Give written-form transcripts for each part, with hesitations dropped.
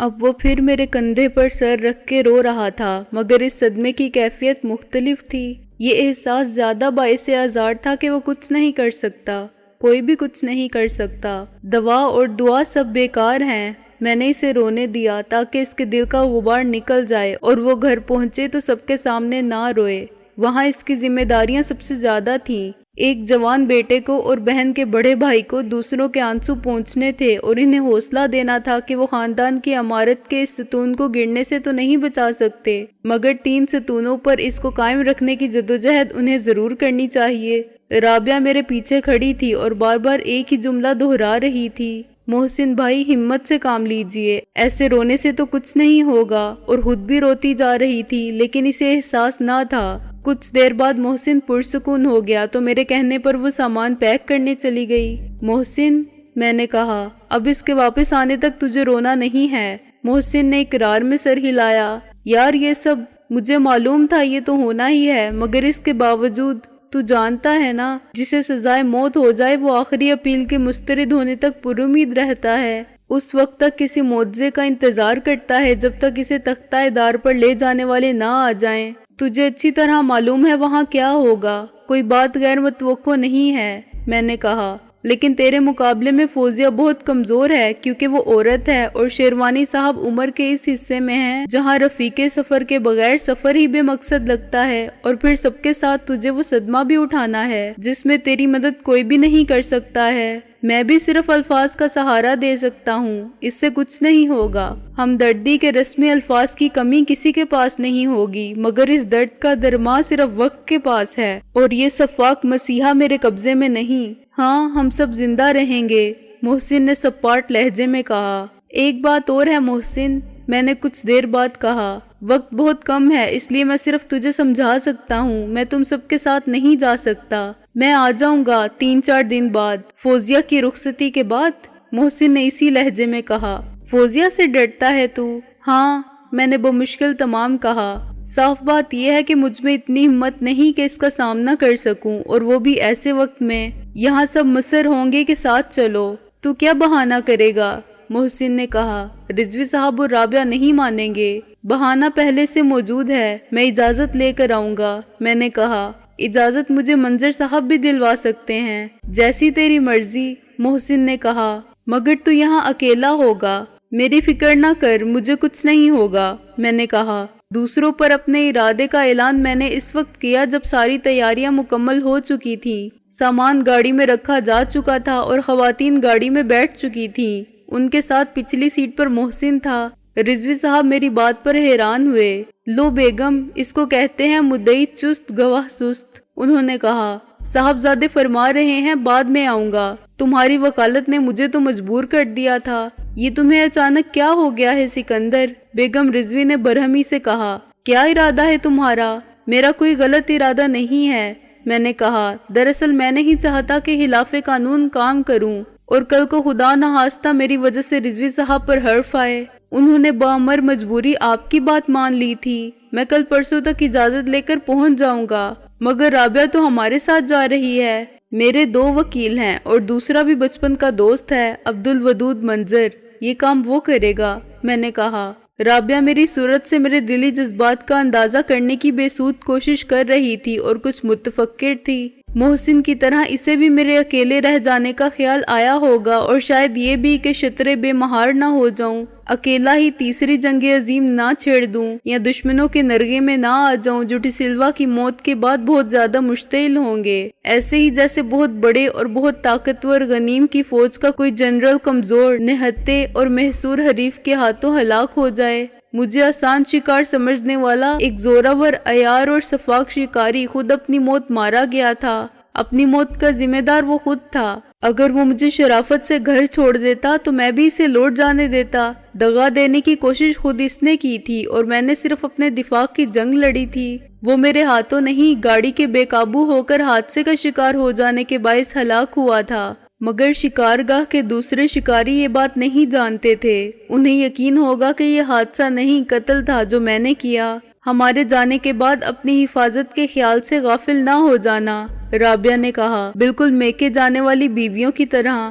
اب وہ پھر میرے کندھے پر سر رکھ کے رو رہا تھا، مگر اس صدمے کی کیفیت مختلف تھی۔ یہ احساس زیادہ باعث آزار تھا کہ وہ کچھ نہیں کر سکتا، کوئی بھی کچھ نہیں کر سکتا۔ دوا اور دعا سب بیکار ہیں۔ میں نے اسے رونے دیا تاکہ اس کے دل کا غبار نکل جائے اور وہ گھر پہنچے تو سب کے سامنے نہ روئے۔ وہاں اس کی ذمہ داریاں سب سے زیادہ تھیں۔ ایک جوان بیٹے کو اور بہن کے بڑے بھائی کو دوسروں کے آنسو پہنچنے تھے اور انہیں حوصلہ دینا تھا کہ وہ خاندان کی عمارت کے اس ستون کو گرنے سے تو نہیں بچا سکتے، مگر 3 ستونوں پر اس کو قائم رکھنے کی جدوجہد انہیں ضرور کرنی چاہیے۔ رابعہ میرے پیچھے کھڑی تھی اور بار بار ایک ہی جملہ دہرا رہی تھی، محسن بھائی ہمت سے کام لیجئے، ایسے رونے سے تو کچھ نہیں ہوگا، اور خود بھی روتی جا رہی تھی لیکن اسے احساس نہ تھا۔ کچھ دیر بعد محسن پرسکون ہو گیا تو میرے کہنے پر وہ سامان پیک کرنے چلی گئی۔ محسن، میں نے کہا، اب اس کے واپس آنے تک تجھے رونا نہیں ہے۔ محسن نے اقرار میں سر ہلایا۔ یار یہ سب مجھے معلوم تھا، یہ تو ہونا ہی ہے، مگر اس کے باوجود تو جانتا ہے نا، جسے سزائے موت ہو جائے وہ آخری اپیل کے مسترد ہونے تک پر امید رہتا ہے، اس وقت تک کسی معجزے کا انتظار کرتا ہے جب تک اسے تختہ دار پر لے جانے والے نہ آ جائیں۔ تجھے اچھی طرح معلوم ہے وہاں کیا ہوگا، کوئی بات غیر متوقع نہیں ہے، میں نے کہا، لیکن تیرے مقابلے میں فوزیہ بہت کمزور ہے کیونکہ وہ عورت ہے اور شیروانی صاحب عمر کے اس حصے میں ہیں جہاں رفیق سفر کے بغیر سفر ہی بے مقصد لگتا ہے، اور پھر سب کے ساتھ تجھے وہ صدمہ بھی اٹھانا ہے جس میں تیری مدد کوئی بھی نہیں کر سکتا ہے۔ میں بھی صرف الفاظ کا سہارا دے سکتا ہوں، اس سے کچھ نہیں ہوگا۔ ہمدردی کے رسمی الفاظ کی کمی کسی کے پاس نہیں ہوگی، مگر اس درد کا درما صرف وقت کے پاس ہے، اور یہ سفاک مسیحا میرے قبضے میں نہیں۔ ہاں، ہم سب زندہ رہیں گے، محسن نے سپاٹ لہجے میں کہا۔ ایک بات اور ہے محسن، میں نے کچھ دیر بعد کہا، وقت بہت کم ہے اس لیے میں صرف تجھے سمجھا سکتا ہوں، میں تم سب کے ساتھ نہیں جا سکتا۔ میں آ جاؤں گا 3-4 دن بعد، فوزیہ کی رخصتی کے بعد، محسن نے اسی لہجے میں کہا۔ فوزیہ سے ڈرتا ہے تو؟ ہاں، میں نے بمشکل تمام کہا۔ صاف بات یہ ہے کہ مجھ میں اتنی ہمت نہیں کہ اس کا سامنا کر سکوں، اور وہ بھی ایسے وقت میں۔ یہاں سب مصر ہوں گے کہ ساتھ چلو، تو کیا بہانہ کرے گا؟ محسن نے کہا۔ رضوی صاحب اور رابعہ نہیں مانیں گے۔ بہانہ پہلے سے موجود ہے، میں اجازت لے کر آؤں گا، میں نے کہا۔ اجازت مجھے منظر صاحب بھی دلوا سکتے ہیں۔ جیسی تیری مرضی، محسن نے کہا، مگر تو یہاں اکیلا ہوگا۔ میری فکر نہ کر، مجھے کچھ نہیں ہوگا، میں نے کہا۔ دوسروں پر اپنے ارادے کا اعلان میں نے اس وقت کیا جب ساری تیاریاں مکمل ہو چکی تھیں، سامان گاڑی میں رکھا جا چکا تھا اور خواتین گاڑی میں بیٹھ چکی تھیں۔ ان کے ساتھ پچھلی سیٹ پر محسن تھا۔ رضوی صاحب میری بات پر حیران ہوئے۔ لو بیگم، اس کو کہتے ہیں مدعی چست گواہ سست، انہوں نے کہا۔ صاحبزادے فرما رہے ہیں بعد میں آؤں گا، تمہاری وکالت نے مجھے تو مجبور کر دیا تھا۔ یہ تمہیں اچانک کیا ہو گیا ہے سکندر؟ بیگم رضوی نے برہمی سے کہا۔ کیا ارادہ ہے تمہارا؟ میرا کوئی غلط ارادہ نہیں ہے، میں نے کہا۔ دراصل میں نہیں چاہتا کہ خلاف قانون کام کروں اور کل کو خدا نخواستہ میری وجہ سے رضوی صاحب پر حرف آئے۔ انہوں نے بامر مجبوری آپ کی بات مان لی تھی۔ میں کل پرسوں تک اجازت لے کر پہنچ جاؤں گا، مگر رابعہ تو ہمارے ساتھ جا رہی ہے۔ میرے 2 وکیل ہیں اور دوسرا بھی بچپن کا دوست ہے، عبدالودود منظر، یہ کام وہ کرے گا، میں نے کہا۔ رابعہ میری صورت سے میرے دلی جذبات کا اندازہ کرنے کی بے سود کوشش کر رہی تھی اور کچھ متفکر تھی۔ محسن کی طرح اسے بھی میرے اکیلے رہ جانے کا خیال آیا ہوگا، اور شاید یہ بھی کہ شطرے بے مہار نہ ہو جاؤں، اکیلا ہی تیسری جنگ عظیم نہ چھیڑ دوں، یا دشمنوں کے نرغے میں نہ آ جاؤں جو ٹسلوا کی موت کے بعد بہت زیادہ مشتعل ہوں گے، ایسے ہی جیسے بہت بڑے اور بہت طاقتور غنیم کی فوج کا کوئی جنرل کمزور، نہتے اور محصور حریف کے ہاتھوں ہلاک ہو جائے۔ مجھے آسان شکار سمجھنے والا ایک زوراور عیار اور شفاق شکاری خود اپنی موت مارا گیا تھا۔ اپنی موت کا ذمہ دار وہ خود تھا۔ اگر وہ مجھے شرافت سے گھر چھوڑ دیتا تو میں بھی اسے لوٹ جانے دیتا۔ دغا دینے کی کوشش خود اس نے کی تھی اور میں نے صرف اپنے دفاع کی جنگ لڑی تھی۔ وہ میرے ہاتھوں نہیں، گاڑی کے بے قابو ہو کر حادثے کا شکار ہو جانے کے باعث ہلاک ہوا تھا۔ مگر شکارگاہ کے دوسرے شکاری یہ بات نہیں جانتے تھے۔ انہیں یقین ہوگا کہ یہ حادثہ نہیں، قتل تھا جو میں نے کیا۔ ہمارے جانے کے بعد اپنی حفاظت کے خیال سے غافل نہ ہو جانا، رابعہ نے کہا، بالکل میکے جانے والی بیویوں کی طرح۔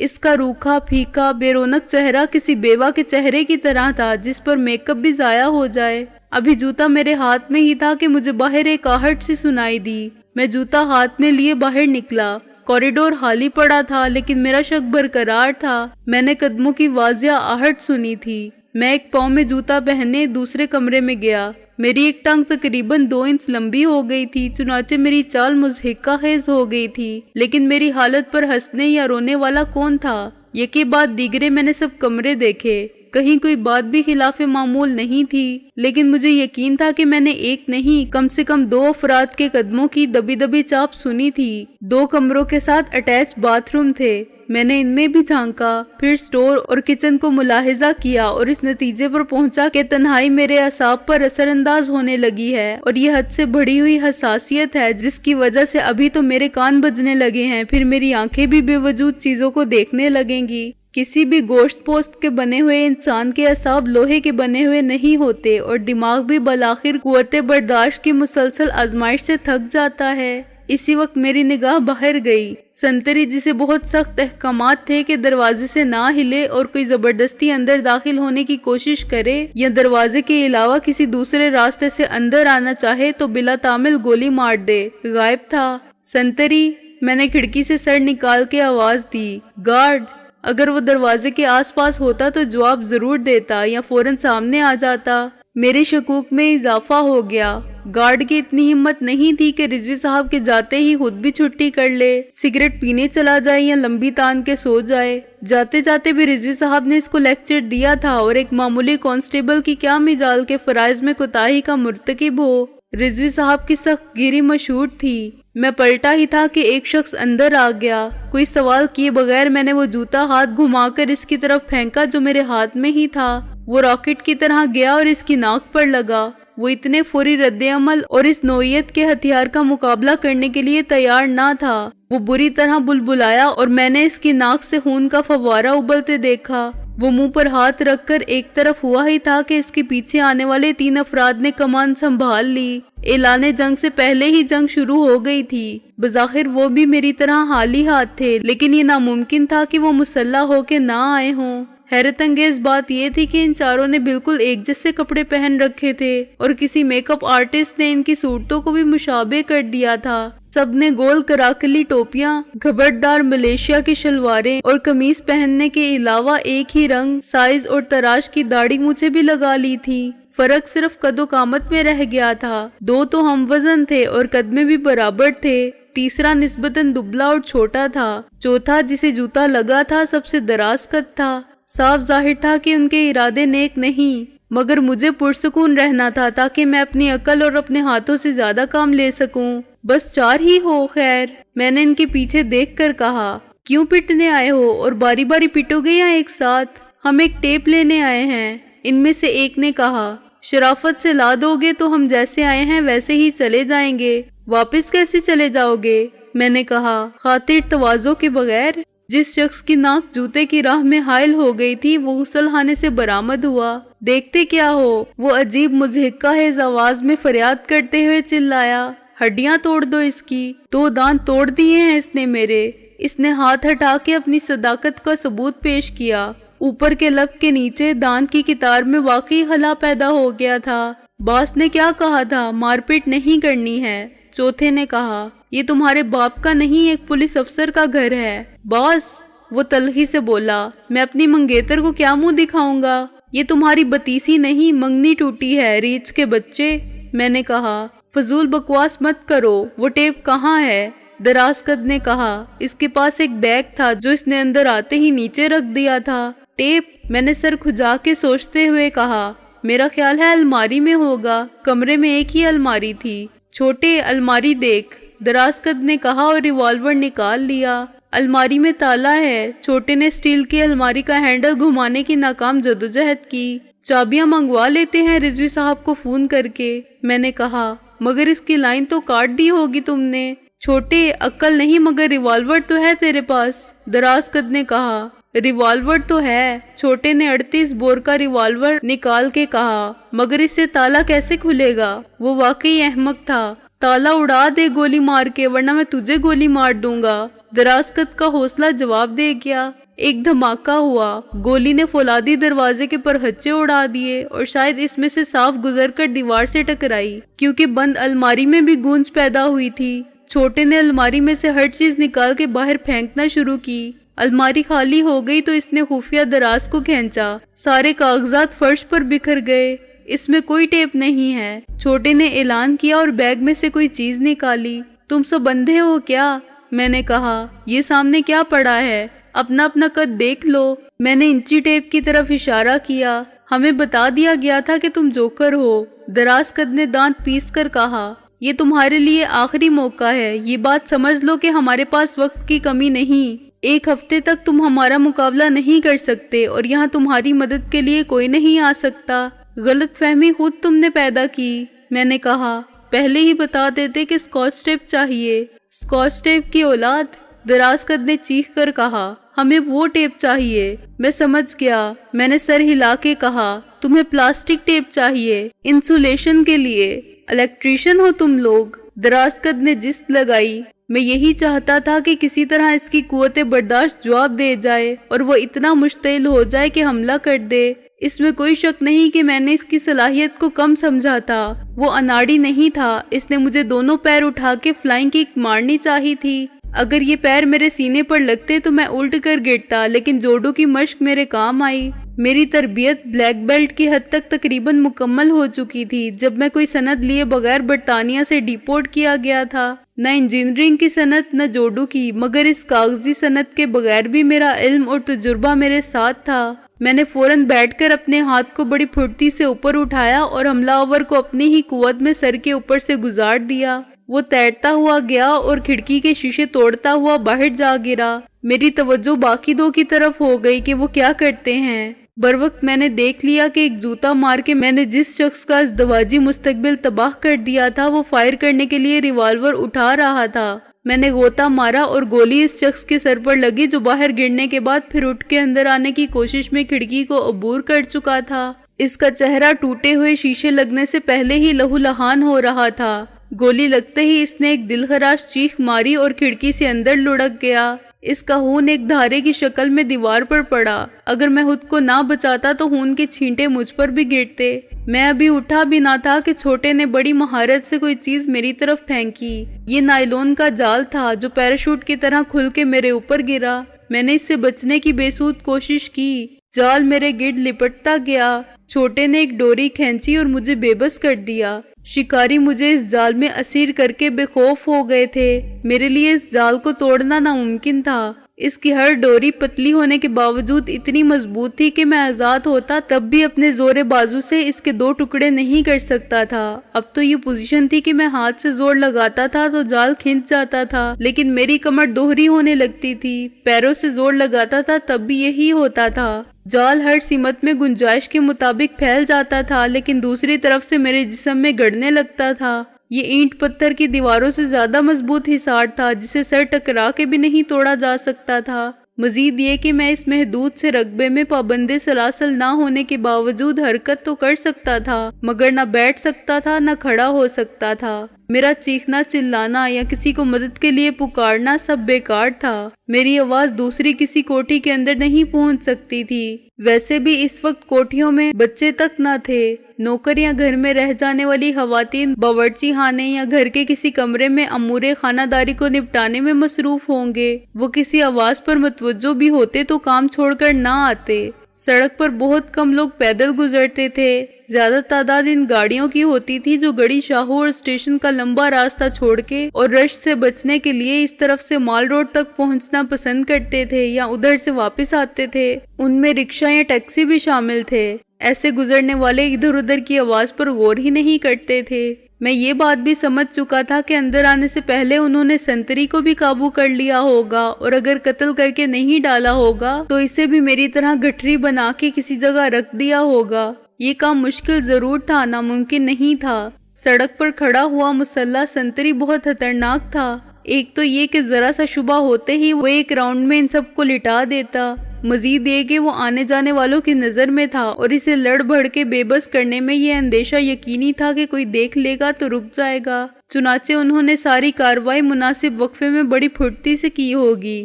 اس کا روکھا پھیکا بے رونق چہرہ کسی بیوہ کے چہرے کی طرح تھا جس پر میک اپ بھی ضائع ہو جائے۔ ابھی جوتا میرے ہاتھ میں ہی تھا کہ مجھے باہر ایک آہٹ سی سنائی دی۔ میں جوتا ہاتھ میں لیے باہر نکلا۔ کوریڈور خالی پڑا تھا لیکن میرا شک برقرار تھا۔ میں نے قدموں کی واضح آہٹ سنی تھی۔ میں ایک پاؤں میں جوتا پہنے دوسرے کمرے میں گیا۔ میری ایک ٹانگ تقریباً 2 انچ لمبی ہو گئی تھی، چنانچہ میری چال مضحکہ خیز ہو گئی تھی، لیکن میری حالت پر ہنسنے یا رونے والا کون تھا؟ یکی بعد دیگرے میں نے سب کمرے دیکھے، کہیں کوئی بات بھی خلاف معمول نہیں تھی، لیکن مجھے یقین تھا کہ میں نے ایک نہیں کم سے کم 2 افراد کے قدموں کی دبی دبی چاپ سنی تھی۔ 2 کمروں کے ساتھ اٹیچ باتھ روم تھے۔ میں نے ان میں بھی جھانکا، پھر سٹور اور کچن کو ملاحظہ کیا اور اس نتیجے پر پہنچا کہ تنہائی میرے اعصاب پر اثر انداز ہونے لگی ہے، اور یہ حد سے بڑھی ہوئی حساسیت ہے جس کی وجہ سے ابھی تو میرے کان بجنے لگے ہیں، پھر میری آنکھیں بھی بے وجود چیزوں کو دیکھنے لگیں گی۔ کسی بھی گوشت پوست کے بنے ہوئے انسان کے اعصاب لوہے کے بنے ہوئے نہیں ہوتے، اور دماغ بھی بالآخر قوت برداشت کی مسلسل آزمائش سے تھک جاتا ہے۔ اسی وقت میری نگاہ باہر گئی۔ سنتری، جسے بہت سخت احکامات تھے کہ دروازے سے نہ ہلے اور کوئی زبردستی اندر داخل ہونے کی کوشش کرے یا دروازے کے علاوہ کسی دوسرے راستے سے اندر آنا چاہے تو بلا تعمل گولی مار دے، غائب تھا۔ سنتری، میں نے کھڑکی سے سر نکال کے آواز دی، گارڈ! اگر وہ دروازے کے آس پاس ہوتا تو جواب ضرور دیتا یا فوراً سامنے آ جاتا۔ میرے شکوک میں اضافہ ہو گیا۔ گارڈ کی اتنی ہمت نہیں تھی کہ رضوی صاحب کے جاتے ہی خود بھی چھٹی کر لے، سگریٹ پینے چلا جائے یا لمبی تان کے سو جائے۔ جاتے جاتے بھی رضوی صاحب نے اس کو لیکچر دیا تھا، اور ایک معمولی کانسٹیبل کی کیا مجال کے فرائض میں کوتاہی کا مرتکب ہو۔ رضوی صاحب کی سخت گیری مشہور تھی۔ میں پلٹا ہی تھا کہ ایک شخص اندر آ گیا۔ کوئی سوال کیے بغیر میں نے وہ جوتا ہاتھ گھما کر اس کی طرف پھینکا جو میرے ہاتھ میں ہی تھا۔ وہ راکٹ کی طرح گیا اور اس کی ناک پر لگا۔ وہ اتنے فوری رد عمل اور اس نوعیت کے ہتھیار کا مقابلہ کرنے کے لیے تیار نہ تھا۔ وہ بری طرح بلبلایا اور میں نے اس کی ناک سے خون کا فوارہ ابلتے دیکھا۔ وہ منہ پر ہاتھ رکھ کر ایک طرف ہوا ہی تھا کہ اس کے پیچھے آنے والے 3 افراد نے کمان سنبھال لی۔ اعلان جنگ سے پہلے ہی جنگ شروع ہو گئی تھی۔ بظاہر وہ بھی میری طرح خالی ہاتھ تھے، لیکن یہ ناممکن تھا کہ وہ مسلح ہو کے نہ آئے ہوں۔ حیرت انگیز بات یہ تھی کہ ان چاروں نے بالکل ایک جیسے کپڑے پہن رکھے تھے، اور کسی میک اپ آرٹسٹ نے ان کی صورتوں کو بھی مشابہ کر دیا تھا۔ سب نے گول کراکلی ٹوپیاں، گھبردار ملیشیا کی شلواریں اور قمیص پہننے کے علاوہ ایک ہی رنگ، سائز اور تراش کی داڑھی مونچھیں بھی لگا لی تھی۔ فرق صرف قد و قامت میں رہ گیا تھا۔ 2 تو ہم وزن تھے اور قد میں بھی برابر تھے، تیسرا نسبتاً دبلا اور چھوٹا تھا، چوتھا جسے جوتا لگا تھا سب سے دراز قد تھا۔ صاف ظاہر تھا کہ ان کے ارادے نیک نہیں، مگر مجھے پرسکون رہنا تھا تاکہ میں اپنی عقل اور اپنے ہاتھوں سے زیادہ کام لے سکوں۔ بس 4 ہی ہو خیر، میں نے ان کے پیچھے دیکھ کر کہا۔ کیوں پٹنے آئے ہو، اور باری باری پٹو گے یا ایک ساتھ؟ ہم ایک ٹیپ لینے آئے ہیں، ان میں سے ایک نے کہا۔ شرافت سے لا دو گے تو ہم جیسے آئے ہیں ویسے ہی چلے جائیں گے۔ واپس کیسے چلے جاؤ گے؟ میں نے کہا، خاطر تواضع کے بغیر۔ جس شخص کی ناک جوتے کی راہ میں حائل ہو گئی تھی وہ غسل خانے سے برآمد ہوا۔ دیکھتے کیا ہو؟ وہ عجیب مضحکہ خیز آواز میں فریاد کرتے ہوئے چلایا، ہڈیاں توڑ دو اس کی۔ 2 دانت توڑ دیے ہیں اس نے میرے۔ اس نے ہاتھ ہٹا کے اپنی صداقت کا ثبوت پیش کیا۔ اوپر کے لب کے نیچے دانت کی کتار میں واقعی خلا پیدا ہو گیا تھا۔ باس نے کیا کہا تھا؟ مار پیٹ نہیں کرنی ہے۔ چوتھے نے کہا، یہ تمہارے باپ کا نہیں ایک پولیس افسر کا گھر ہے۔ باس، وہ تلخی سے بولا، میں اپنی منگیتر کو کیا منہ دکھاؤں گا؟ یہ تمہاری بتیسی نہیں، منگنی ٹوٹی ہے، ریچھ کے بچے۔ میں نے کہا، فضول بکواس مت کرو، وہ ٹیپ کہاں ہے؟ دراز قد نے کہا، اس کے پاس ایک بیگ تھا جو اس نے اندر آتے ہی نیچے رکھ دیا تھا۔ ٹیپ؟ میں نے سر کھجا کے سوچتے ہوئے کہا، میرا خیال ہے الماری میں ہوگا، کمرے میں ایک ہی الماری تھی۔ چھوٹے، الماری دیکھ، دراز قد نے کہا اور ریوالور نکال لیا۔ الماری میں تالا ہے۔ چھوٹے نے سٹیل کی الماری کا ہینڈل گھمانے کی ناکام جدوجہد کی۔ چابیاں منگوا لیتے ہیں رضوی صاحب کو فون کر کے، میں نے کہا، مگر اس کی لائن تو کاٹ دی ہوگی تم نے۔ چھوٹے، عقل نہیں مگر ریوالور تو ہے تیرے پاس، دراز قد نے کہا۔ ریوالور تو ہے، چھوٹے نے 38 بور کا ریوالور نکال کے کہا، مگر اس سے تالا کیسے کھلے گا؟ وہ واقعی احمق تھا۔ تالا اڑا دے گولی مار کے، ورنہ میں تجھے گولی مار دوں گا، دراز قد کا حوصلہ جواب دے گیا۔ ایک دھماکہ ہوا، گولی نے فولادی دروازے کے پرہچے اڑا دیے اور شاید اس میں سے صاف گزر کر دیوار سے ٹکرائی، کیونکہ بند الماری میں بھی گونج پیدا ہوئی تھی۔ چھوٹے نے الماری میں سے ہر چیز نکال کے باہر پھینکنا شروع کی۔ الماری خالی ہو گئی تو اس نے خفیہ دراز کو کھینچا، سارے کاغذات فرش پر بکھر گئے۔ اس میں کوئی ٹیپ نہیں ہے، چھوٹے نے اعلان کیا اور بیگ میں سے کوئی چیز نکالی۔ تم سب اندھے ہو کیا؟ میں نے کہا، یہ سامنے کیا پڑا ہے، اپنا اپنا قد دیکھ لو۔ میں نے انچی ٹیپ کی طرف اشارہ کیا۔ ہمیں بتا دیا گیا تھا کہ تم جوکر ہو، دراز قد نے دانت پیس کر کہا۔ یہ تمہارے لیے آخری موقع ہے، یہ بات سمجھ لو کہ ہمارے پاس وقت کی کمی نہیں۔ 1 ہفتے تک تم ہمارا مقابلہ نہیں کر سکتے اور یہاں تمہاری مدد کے لیے کوئی نہیں آ سکتا۔ غلط فہمی خود تم نے پیدا کی۔ میں نے کہا، پہلے ہی بتا دیتے کہ اسکاچ ٹیپ چاہیے۔ اسکاچ ٹیپ کی اولاد، دراز قد نے چیخ کر کہا، ہمیں وہ ٹیپ چاہیے۔ میں سمجھ گیا۔ میں نے سر ہلا کے کہا، تمہیں پلاسٹک ٹیپ چاہیے، انسولیشن کے لیے۔ الیکٹریشین ہو تم لوگ؟ دراز قد نے جست لگائی۔ میں یہی چاہتا تھا کہ کسی طرح اس کی قوت برداشت جواب دے جائے اور وہ اتنا مشتعل ہو جائے کہ حملہ کر دے۔ اس میں کوئی شک نہیں کہ میں نے اس کی صلاحیت کو کم سمجھا تھا۔ وہ اناڑی نہیں تھا، اس نے مجھے دونوں پیر اٹھا کے فلائنگ کک مارنی چاہی تھی۔ اگر یہ پیر میرے سینے پر لگتے تو میں الٹ کر گرتا، لیکن جوڈو کی مشق میرے کام آئی۔ میری تربیت بلیک بیلٹ کی حد تک تقریباً مکمل ہو چکی تھی جب میں کوئی سند لیے بغیر برطانیہ سے ڈیپورٹ کیا گیا تھا۔ نہ انجینئرنگ کی سند، نہ جوڈو کی، مگر اس کاغذی سند کے بغیر بھی میرا علم اور تجربہ میرے ساتھ تھا۔ میں نے فوراً بیٹھ کر اپنے ہاتھ کو بڑی پھرتی سے اوپر اٹھایا اور حملہ آور کو اپنی ہی قوت میں سر کے اوپر سے گزار دیا۔ وہ تیرتا ہوا گیا اور کھڑکی کے شیشے توڑتا ہوا باہر جا گرا۔ میری توجہ باقی 2 کی طرف ہو گئی کہ وہ کیا کرتے ہیں۔ بروقت میں نے دیکھ لیا کہ ایک جوتا مار کے میں نے جس شخص کا ازدواجی مستقبل تباہ کر دیا تھا وہ فائر کرنے کے لیے ریوالور اٹھا رہا تھا۔ میں نے غوطہ مارا اور گولی اس شخص کے سر پر لگی جو باہر گرنے کے بعد پھر اٹھ کے اندر آنے کی کوشش میں کھڑکی کو عبور کر چکا تھا۔ اس کا چہرہ ٹوٹے ہوئے شیشے لگنے سے پہلے ہی لہو لہان ہو رہا تھا۔ گولی لگتے ہی اس نے ایک دلخراش چیخ ماری اور کھڑکی سے اندر لڑک گیا۔ اس کا خون ایک دھارے کی شکل میں دیوار پر پڑا۔ اگر میں خود کو نہ بچاتا تو خون کے چھینٹے مجھ پر بھی گرتے۔ میں ابھی اٹھا بھی نہ تھا کہ چھوٹے نے بڑی مہارت سے کوئی چیز میری طرف پھینکی۔ یہ نائلون کا جال تھا جو پیراشوٹ کی طرح کھل کے میرے اوپر گرا۔ میں نے اس سے بچنے کی بے سود کوشش کی۔ جال میرے گرد لپٹتا گیا۔ چھوٹے نے ایک ڈوری کھینچی اور مجھے بے بس کر دیا۔ شکاری مجھے اس جال میں اسیر کر کے بے خوف ہو گئے تھے۔ میرے لیے اس جال کو توڑنا ناممکن تھا۔ اس کی ہر ڈوری پتلی ہونے کے باوجود اتنی مضبوط تھی کہ میں آزاد ہوتا تب بھی اپنے زور بازو سے اس کے 2 ٹکڑے نہیں کر سکتا تھا۔ اب تو یہ پوزیشن تھی کہ میں ہاتھ سے زور لگاتا تھا تو جال کھنچ جاتا تھا، لیکن میری کمر دوہری ہونے لگتی تھی۔ پیروں سے زور لگاتا تھا تب بھی یہی ہوتا تھا۔ جال ہر سمت میں گنجائش کے مطابق پھیل جاتا تھا، لیکن دوسری طرف سے میرے جسم میں گڑنے لگتا تھا۔ یہ اینٹ پتھر کی دیواروں سے زیادہ مضبوط حصار تھا جسے سر ٹکرا کے بھی نہیں توڑا جا سکتا تھا۔ مزید یہ کہ میں اس محدود سے رقبے میں پابند سلاسل نہ ہونے کے باوجود حرکت تو کر سکتا تھا، مگر نہ بیٹھ سکتا تھا نہ کھڑا ہو سکتا تھا۔ میرا چیخنا، چلانا یا کسی کو مدد کے لیے پکارنا سب بیکار تھا۔ میری آواز دوسری کسی کوٹھی کے اندر نہیں پہنچ سکتی تھی۔ ویسے بھی اس وقت کوٹھیوں میں بچے تک نہ تھے۔ نوکر یا گھر میں رہ جانے والی خواتین باورچی خانے یا گھر کے کسی کمرے میں امور خانہ داری کو نپٹانے میں مصروف ہوں گے۔ وہ کسی آواز پر متوجہ بھی ہوتے تو کام چھوڑ کر نہ آتے۔ سڑک پر بہت کم لوگ پیدل گزرتے تھے۔ زیادہ تعداد ان گاڑیوں کی ہوتی تھی جو گڑی شاہو اور اسٹیشن کا لمبا راستہ چھوڑ کے اور رش سے بچنے کے لیے اس طرف سے مال روڈ تک پہنچنا پسند کرتے تھے یا ادھر سے واپس آتے تھے۔ ان میں رکشہ یا ٹیکسی بھی شامل تھے۔ ایسے گزرنے والے ادھر ادھر کی آواز پر غور ہی نہیں کرتے تھے۔ میں یہ بات بھی سمجھ چکا تھا کہ اندر آنے سے پہلے انہوں نے سنتری کو بھی قابو کر لیا ہوگا، اور اگر قتل کر کے نہیں ڈالا ہوگا تو اسے بھی میری طرح گٹھری بنا کے کسی جگہ رکھ دیا ہوگا۔ یہ کام مشکل ضرور تھا، ناممکن نہیں تھا۔ سڑک پر کھڑا ہوا مسلح سنتری بہت خطرناک تھا۔ ایک تو یہ کہ ذرا سا شبہ ہوتے ہی وہ ایک راؤنڈ میں ان سب کو لٹا دیتا۔ مزید یہ کہ وہ آنے جانے والوں کی نظر میں تھا اور اسے لڑ بھڑ کے بے بس کرنے میں یہ اندیشہ یقینی تھا کہ کوئی دیکھ لے گا تو رک جائے گا۔ چنانچہ انہوں نے ساری کارروائی مناسب وقفے میں بڑی پھرتی سے کی ہوگی۔